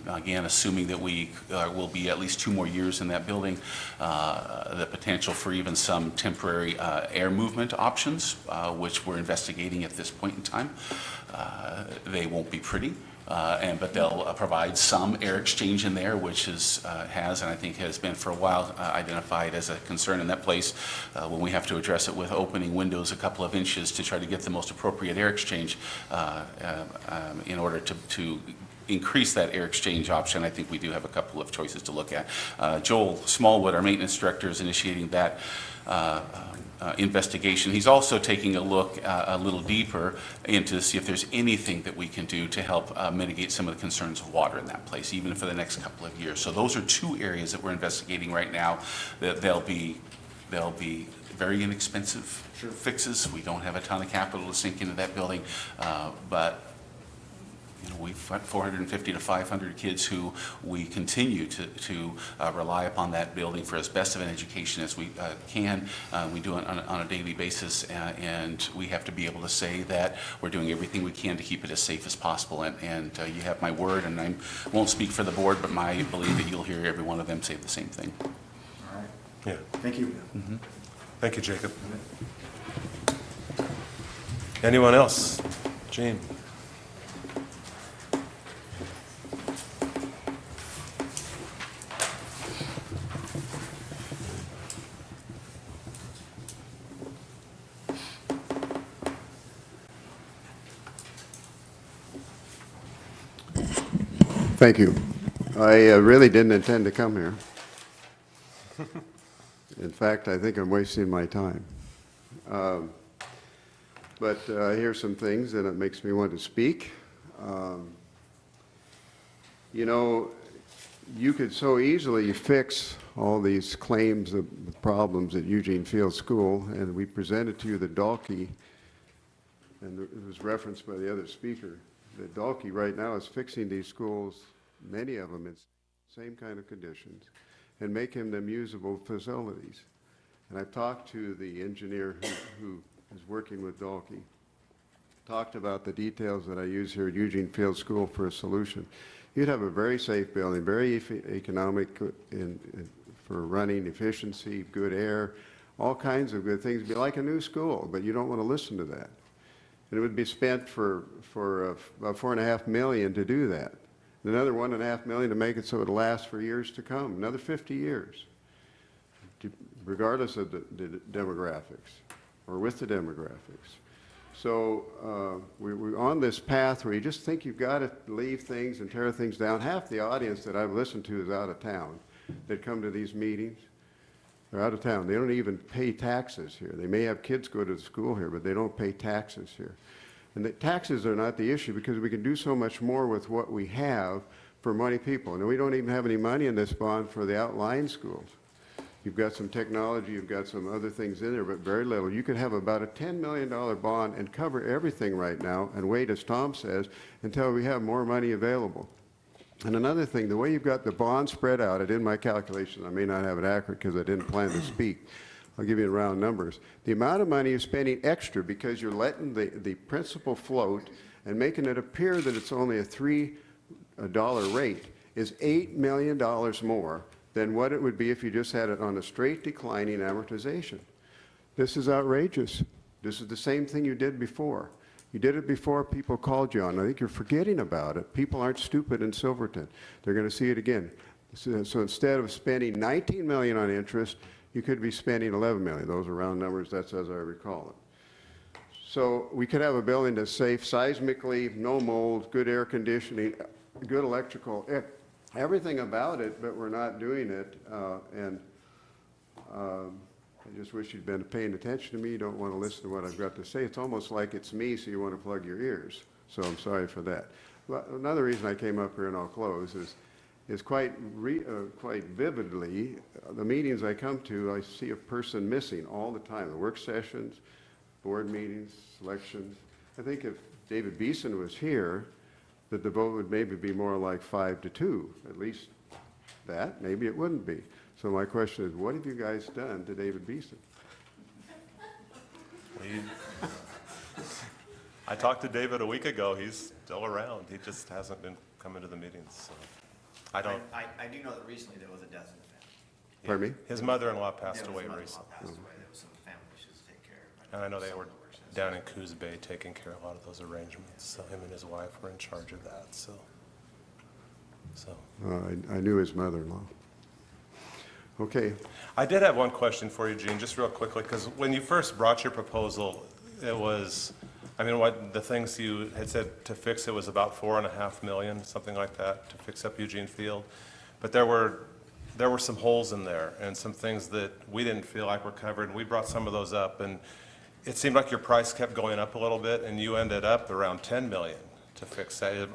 again, assuming that we will be at least 2 more years in that building, the potential for even some temporary air movement options, which we're investigating at this point in time. They won't be pretty. But they'll provide some air exchange in there, which has, and I think has been for a while, identified as a concern in that place when we have to address it with opening windows a couple of inches to try to get the most appropriate air exchange in order to increase that air exchange option. I think we do have a couple of choices to look at. Joel Smallwood, our maintenance director, is initiating that investigation. He's also taking a look a little deeper into see if there's anything that we can do to help mitigate some of the concerns of water in that place, even for the next couple of years. So those are 2 areas that we're investigating right now. That they'll be very inexpensive fixes. We don't have a ton of capital to sink into that building, but we've got 450 to 500 kids who we continue to rely upon that building for as best of an education as we can. We do it on a daily basis, and we have to be able to say that we're doing everything we can to keep it as safe as possible. And you have my word, and I won't speak for the board, but my belief that you'll hear every one of them say the same thing. All right. Yeah. Thank you. Mm-hmm. Thank you, Jacob. Anyone else? Gene? Thank you. I really didn't intend to come here. In fact, I think I'm wasting my time. But I hear some things and it makes me want to speak. You could so easily fix all these claims of problems at Eugene Field School, and we presented to you the Dalkey, and it was referenced by the other speaker. The Dalkey right now is fixing these schools, many of them in same kind of conditions, and making them usable facilities. And I've talked to the engineer who is working with Dalkey, talked about the details that I use here at Eugene Field School for a solution. You'd have a very safe building, very economic for running, efficiency, good air, all kinds of good things. It'd be like a new school, but you don't want to listen to that. And it would be spent for about $4.5 million to do that. And another $1.5 million to make it so it lasts for years to come, another 50 years, regardless of the demographics, or with the demographics. So we're on this path where you just think you've got to leave things and tear things down. Half the audience that I've listened to is out of town that come to these meetings. They're out of town. They don't even pay taxes here. They may have kids go to the school here, but they don't pay taxes here. And the taxes are not the issue because we can do so much more with what we have for money people. And we don't even have any money in this bond for the outlying schools. You've got some technology, you've got some other things in there, but very little. You could have about a $10 million bond and cover everything right now and wait, as Tom says, until we have more money available. And another thing, the way you've got the bond spread out, I did my calculation, I may not have it accurate because I didn't plan to speak. I'll give you round numbers. The amount of money you're spending extra because you're letting the principal float and making it appear that it's only a $3 rate is $8 million more than what it would be if you just had it on a straight declining amortization. This is outrageous. This is the same thing you did before. You did it before, people called you on. I think you're forgetting about it. People aren't stupid in Silverton. They're going to see it again. So instead of spending $19 million on interest, you could be spending $11 million. Those are round numbers, that's as I recall it. So we could have a building that's safe, seismically, no mold, good air conditioning, good electrical, everything about it, but we're not doing it. I just wish you'd been paying attention to me. You don't want to listen to what I've got to say. It's almost like it's me, so you want to plug your ears. So I'm sorry for that. But another reason I came up here, and I'll close, is quite vividly, the meetings I come to, I see a person missing all the time. The work sessions, board meetings, selections. I think if David Beeson was here, that the vote would maybe be more like 5-2, at least that, maybe it wouldn't be. So my question is, what have you guys done to David Beeson? I talked to David a week ago. He's still around. He just hasn't been coming to the meetings, so. I don't, I do know that recently there was a death in the family. Pardon me? his mother-in-law passed There was away a mother-in-law recently. passed away. There was some family issues to take care of. And I know they were down in Coos Bay taking care of a lot of those arrangements, so him and his wife were in charge of that, so. I knew his mother-in-law. Okay, I did have one question for you, Gene, just real quickly, because when you first brought your proposal, it was, I mean, what, the things you had said to fix it was about $4.5 million, something like that, to fix up Eugene Field. But there were some holes in there and some things that we didn't feel like were covered, and we brought some of those up, and it seemed like your price kept going up a little bit, and you ended up around $10 million to fix that.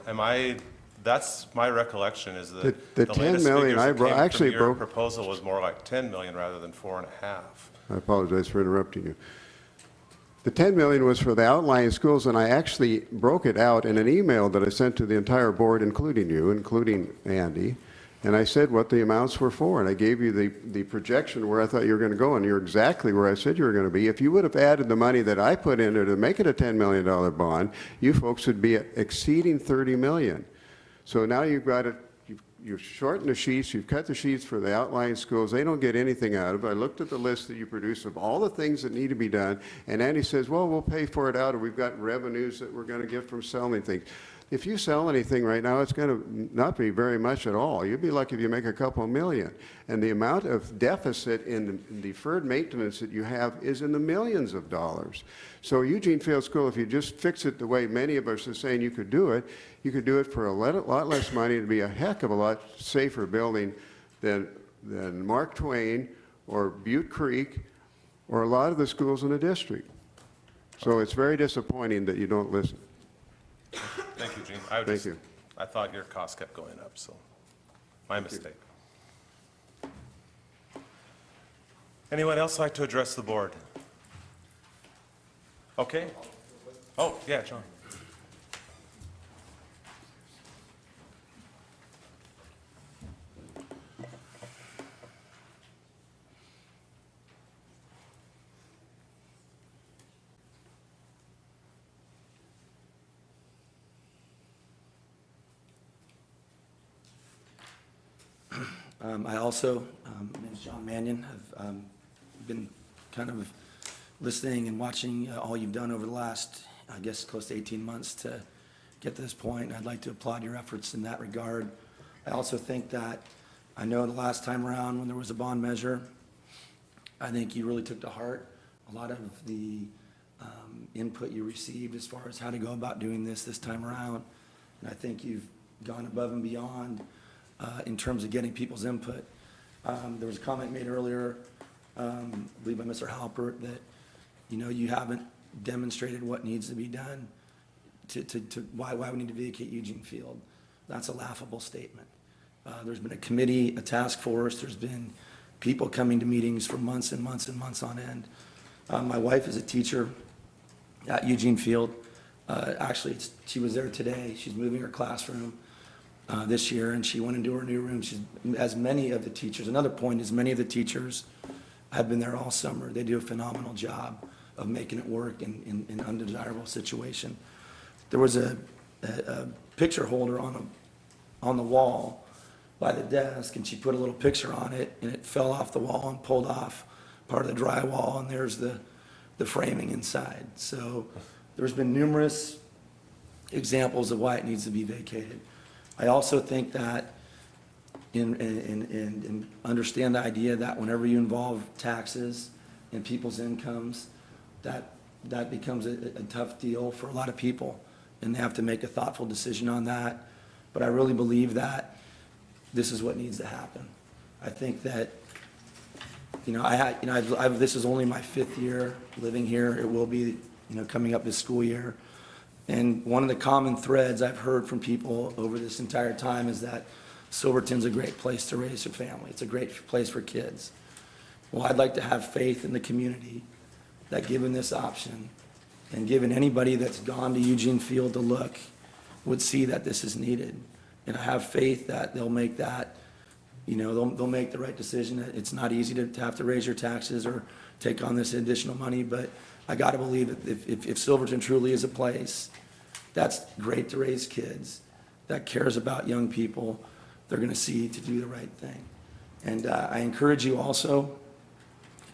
That's my recollection, is that The the 10 latest million figures I that brought- came actually from your broke- proposal was more like 10 million rather than 4.5. I apologize for interrupting you. The 10 million was for the outlying schools, and I actually broke it out in an email that I sent to the entire board, including you, including Andy, and I said what the amounts were for, and I gave you the projection where I thought you were going to go, and you're exactly where I said you were going to be. If you would have added the money that I put in there to make it a $10 million bond, you folks would be exceeding 30 million. So now you've got it, you've shortened the sheets, you've cut the sheets for the outlying schools, they don't get anything out of it. I looked at the list that you produced of all the things that need to be done, and Andy says, well, we'll pay for it out, or we've got revenues that we're going to get from selling things. If you sell anything right now, it's going to not be very much at all. You'd be lucky if you make a couple million. And the amount of deficit in deferred maintenance that you have is in the millions of dollars. So Eugene Field School, if you just fix it the way many of us are saying you could do it for a lot less money. It'd be a heck of a lot safer building than Mark Twain or Butte Creek or a lot of the schools in the district. So it's very disappointing that you don't listen. Thank you, Gene. Thank you. I thought your costs kept going up, so my mistake. Anyone else like to address the board? Okay. Oh, yeah, John. I also, my name is John Mannion, have been kind of listening and watching all you've done over the last, I guess, close to 18 months to get to this point. I'd like to applaud your efforts in that regard. I also think that, I know the last time around when there was a bond measure, I think you really took to heart a lot of the input you received as far as how to go about doing this time around. And I think you've gone above and beyond in terms of getting people's input. There was a comment made earlier, I believe by Mr. Halpert, that, you haven't demonstrated what needs to be done to why we need to vacate Eugene Field. That's a laughable statement. There's been a committee, a task force, there's been people coming to meetings for months and months and months on end. My wife is a teacher at Eugene Field. Actually, she was there today. She's moving her classroom this year, and she went into her new room. As many of the teachers, another point is many of the teachers have been there all summer. They do a phenomenal job of making it work in an undesirable situation. There was a picture holder on the wall by the desk, and she put a little picture on it, and it fell off the wall and pulled off part of the drywall, and there's the framing inside. So there's been numerous examples of why it needs to be vacated. I also think that in understand the idea that whenever you involve taxes and people's incomes, that becomes a tough deal for a lot of people, and they have to make a thoughtful decision on that. But I really believe that this is what needs to happen. I think that, this is only my 5th year living here. It will be, coming up this school year. And one of the common threads I've heard from people over this entire time is that Silverton's a great place to raise your family. It's a great place for kids. Well, I'd like to have faith in the community that given this option, And given anybody that's gone to Eugene Field to look would see that this is needed. And I have faith that they'll make that, they'll make the right decision. It's not easy to have to raise your taxes or take on this additional money, but I gotta believe that if Silverton truly is a place that's great to raise kids, that cares about young people, they're gonna see to do the right thing. And I encourage you also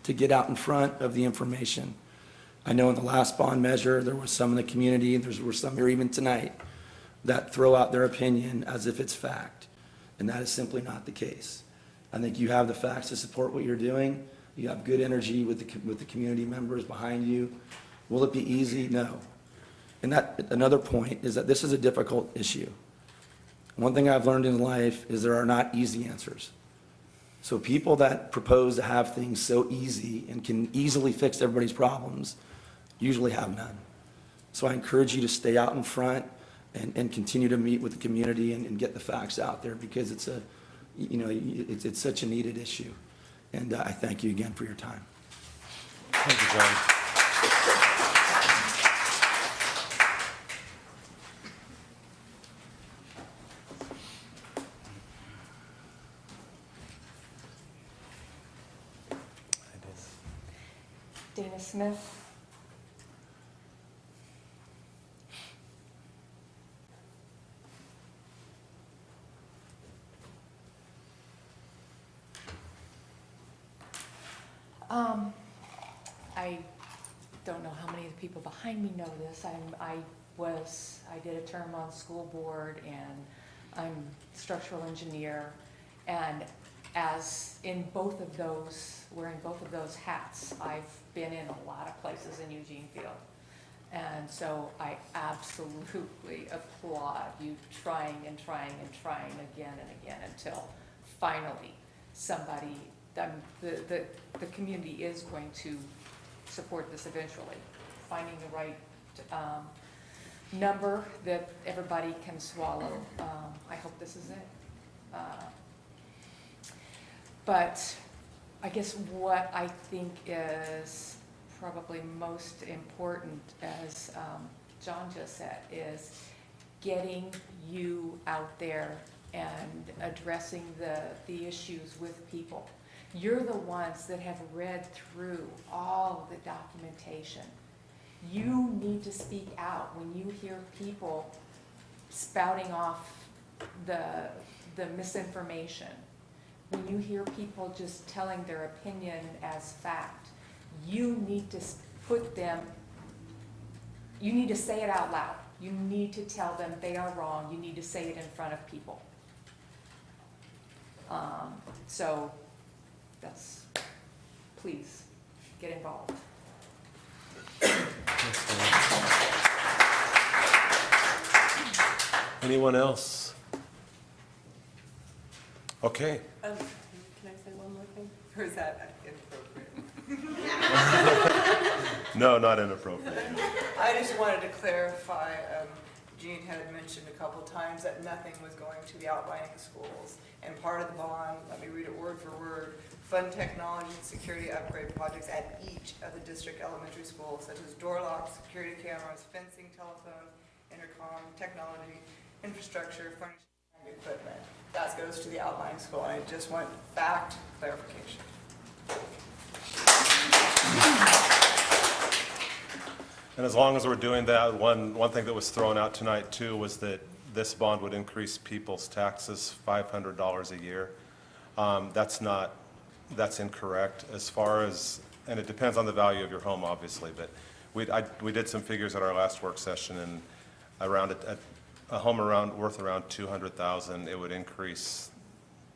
to get out in front of the information. I know in the last bond measure, there was some in the community, and there were some here even tonight, that throw out their opinion as if it's fact. And that is simply not the case. I think you have the facts to support what you're doing. You have good energy with the community members behind you. Will it be easy? No. And another point is that this is a difficult issue. One thing I've learned in life is there are not easy answers. So people that propose to have things so easy and can easily fix everybody's problems usually have none. So I encourage you to stay out in front and continue to meet with the community and get the facts out there, because it's it's such a needed issue. And I thank you again for your time. Thank you, John. Dana Smith. I don't know how many of the people behind me know this. I did a term on school board, and I'm a structural engineer. And as in both of those, wearing both of those hats, I've been in a lot of places in Eugene Field. And so I absolutely applaud you trying and trying and trying again and again until finally somebody, the community is going to support this eventually. Finding the right number that everybody can swallow. I hope this is it. But I guess what I think is probably most important, as John just said, is getting you out there and addressing the issues with people. You're the ones that have read through all of the documentation. You need to speak out when you hear people spouting off the misinformation. When you hear people just telling their opinion as fact, you need to put them, you need to say it out loud. You need to tell them they are wrong. You need to say it in front of people. So that's, please, get involved. Anyone else? Okay. Can I say one more thing? Or is that inappropriate? No, not inappropriate. I just wanted to clarify, Gene had mentioned a couple times that nothing was going to the outlying schools. And part of the bond, let me read it word for word, fund technology and security upgrade projects at each of the district elementary schools, such as door locks, security cameras, fencing, telephone, intercom, technology, infrastructure, furniture, and equipment. That goes to the outlying school. I just want fact clarification. And as long as we're doing that, one thing that was thrown out tonight too was that this bond would increase people's taxes $500 a year. That's incorrect as far as, and it depends on the value of your home, obviously, but we did some figures at our last work session, and around a home worth around $200,000, it would increase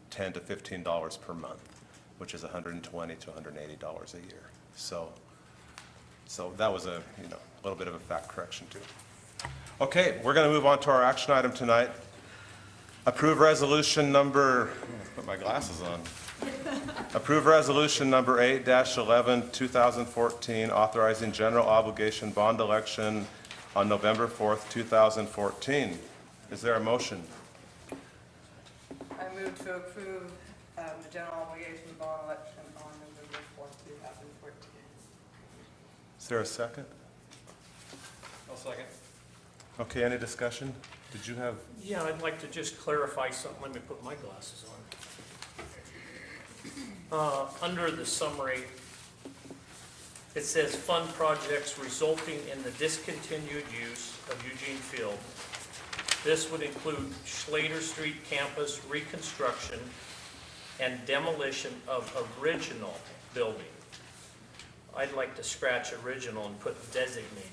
$10 to $15 per month, which is $120 to $180 a year. So that was a little bit of a fact correction too. Okay, we're going to move on to our action item tonight. Approve resolution number, put my glasses on. Approve resolution number 8-11, 2014, authorizing general obligation bond election on November 4th, 2014. Is there a motion? I move to approve the general obligation bond election on November 4th, 2014. Is there a second? second. Okay, any discussion? Did you have, Yeah, I'd like to just clarify something. Let me put my glasses on. Under the summary, it says fund projects resulting in the discontinued use of Eugene Field. This would include Schlater Street campus reconstruction and demolition of original building. I'd like to scratch original and put designated.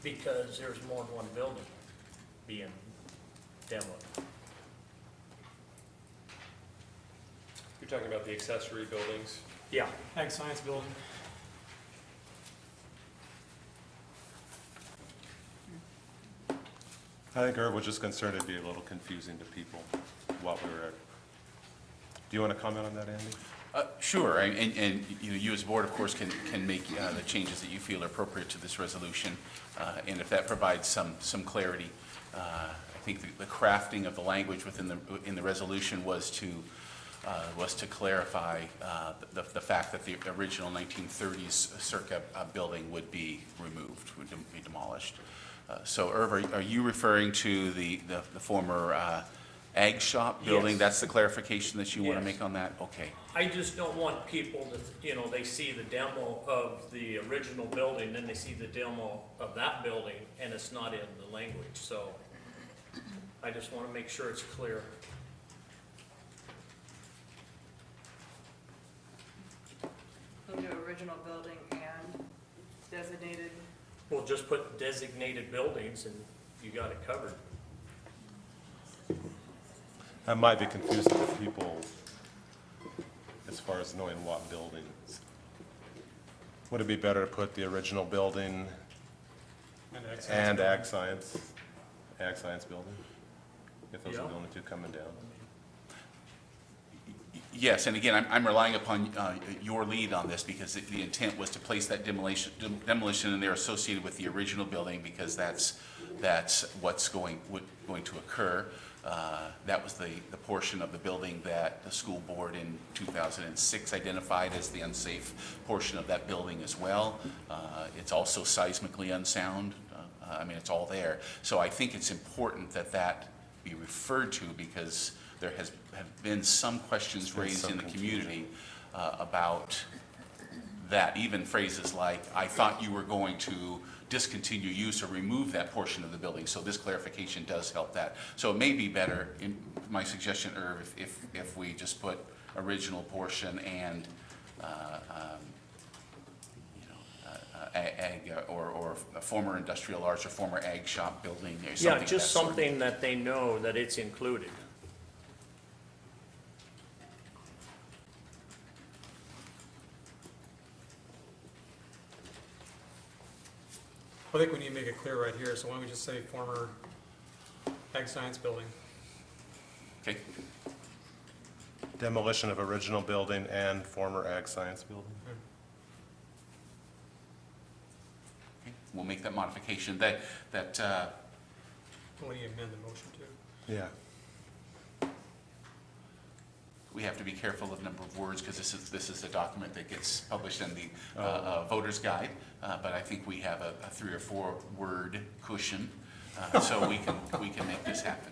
Because there's more than one building being demoed. You're talking about the accessory buildings? Yeah. Ag Science Building. I think Irv was just concerned it'd be a little confusing to people what we were, do you want to comment on that, Andy? Sure, and you know, you as a board, of course, can make the changes that you feel are appropriate to this resolution, and if that provides some clarity. I think the crafting of the language in the resolution was to clarify the fact that the original 1930s circa building would be removed, would be demolished. So Irv, are you referring to the former ag shop building? Yes. That's the clarification that you want to Yes. make on that? Okay. I just don't want people to, you know, they see the demo of the original building, then they see the demo of that building, and it's not in the language, so I just want to make sure it's clear. We'll do original building and designated. We'll just put designated buildings and you got it covered. That might be confusing to people as far as knowing what buildings. Would it be better to put the original building and Ag Science building? If those are the only two coming down. Yes, and again, I'm relying upon your lead on this because the intent was to place that demolition in there associated with the original building because that's what's going to occur. That was the portion of the building that the school board in 2006 identified as the unsafe portion of that building as well. It's also seismically unsound. I mean, it's all there. So I think it's important that be referred to because there have been some questions raised in the community about that. Even phrases like, I thought you were going to discontinue use or remove that portion of the building. So this clarification does help that. So it may be better, in my suggestion, Irv, if we just put original portion and ag or a former industrial arts or former ag shop building or something. Yeah, just something that they know that it's included. I think we need to make it clear right here, so why don't we just say former Ag Science Building? Okay. Demolition of original building and former Ag Science building. We'll make that modification. What do you amend the motion to? Yeah. We have to be careful of the number of words because this is a document that gets published in the voter's guide. But I think we have a 3 or 4 word cushion, so we can make this happen.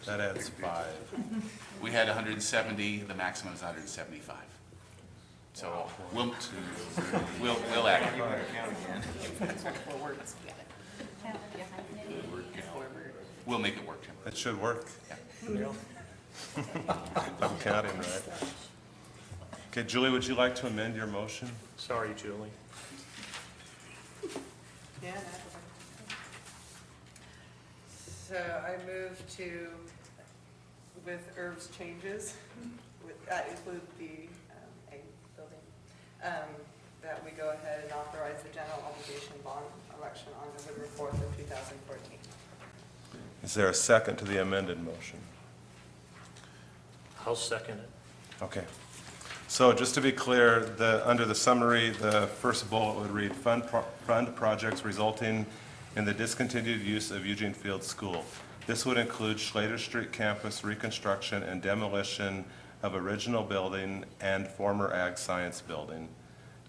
That adds 5. We had 170. The maximum is 175. So we'll add it. We'll make it work, Tim. It should work. Yeah. If I'm counting right. Okay, Julie, would you like to amend your motion? Sorry, Julie. Yeah, so I move to, with Irv's changes, that include the ag building, that we go ahead and authorize the general obligation bond election on November 4th of 2014. Is there a second to the amended motion? I'll second it. Okay. So just to be clear, under the summary, the first bullet would read, fund projects resulting in the discontinued use of Eugene Field School. This would include Schlater Street campus reconstruction and demolition of original building and former Ag Science building,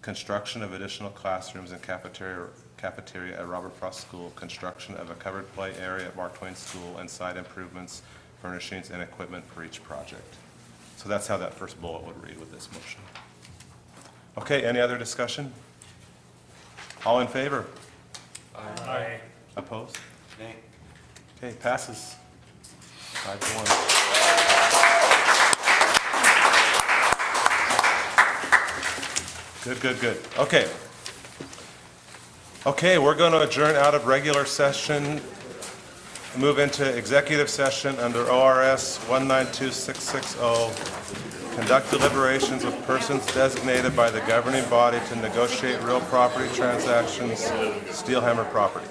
construction of additional classrooms and cafeteria at Robert Frost School, construction of a covered play area at Mark Twain School, and site improvements, furnishings, and equipment for each project. So that's how that first bullet would read with this motion. Okay, any other discussion? All in favor? Aye. Opposed? Nay. Okay, passes 5-1. Good, good, good. Okay. Okay, we're going to adjourn out of regular session, move into executive session under ORS 192-660, conduct deliberations with persons designated by the governing body to negotiate real property transactions, Steelhammer property.